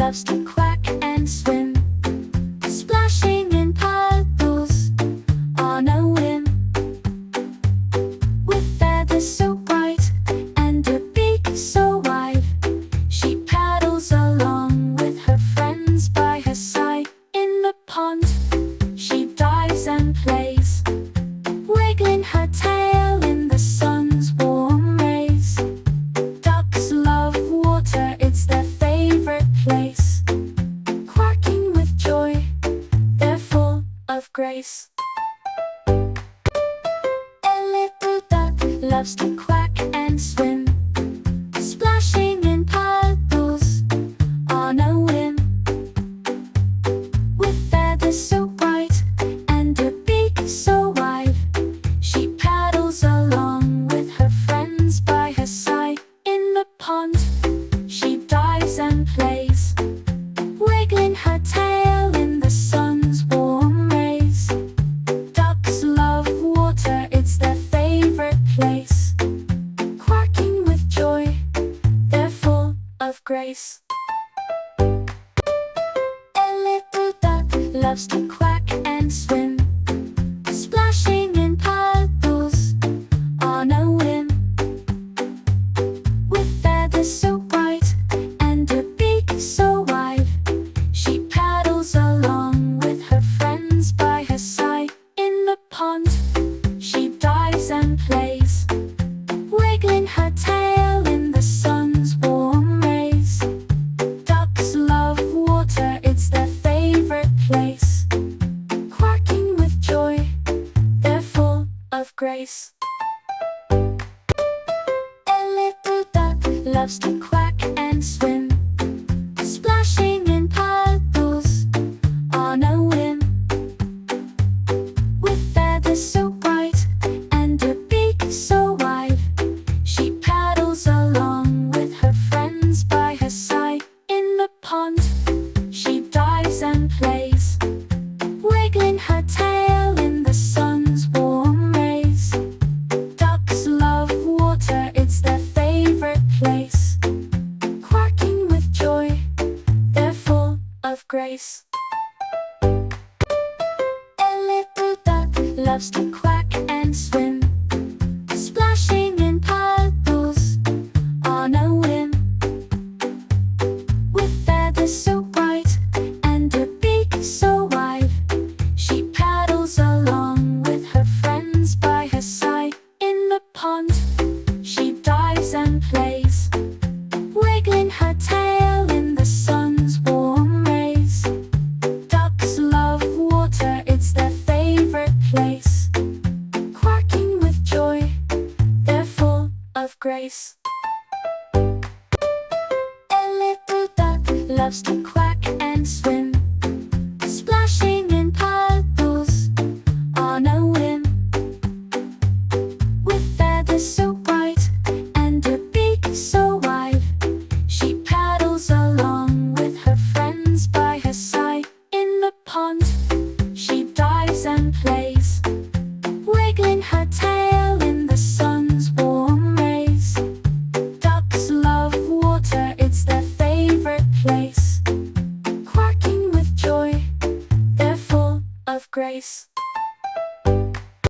loves to quack and swim, splashing in puddles on a whim. With feathers so bright and a beak so wide, she paddles along with her friends by her side. In the pond, she dives and plays, wiggling her tail in the sun's warm rays. Ducks love water, it's their favorite place. Quacking with joy, they're full of grace. A little duck loves to quack and swim, splashing in puddles on a whim. With feathers so bright and a beak so wide, she paddles along with her friends by her side. In the pond, she dives and plays, wiggling her tail in the sun's warm rays. Ducks love water, it's their favorite place. Quacking with joy, they're full of grace. A little duck loves to quack and swim, splashing in puddles on a whim. With feathers so bright and a beak so wide, she paddles along with her friends by her side. In the pond, she dives and plays, wiggling her tail in the sun's warm rays. Ducks love water, it's their favorite place. Quacking with joy, they're full of grace. A little duck loves to quack and swim, splashing in puddles on a whim. With feathers so bright and a beak so wide, she paddles along with her friends by her side. In the pond, she dives and plays, wiggling her tail in the sun's warm rays. Ducks love water, it's their favorite place. Quacking with joy, they're full of grace. A little duck loves to quack and swim, splashing in puddles on a whim. With feathers so bright and a beak so wide, she paddles along with her friends by her side. In the pond, she dives and plays, wiggling her tail in the sun's warm rays. Ducks love water, it's their favorite place. Quacking with joy, they're full of grace. A little duck loves to quack and swim,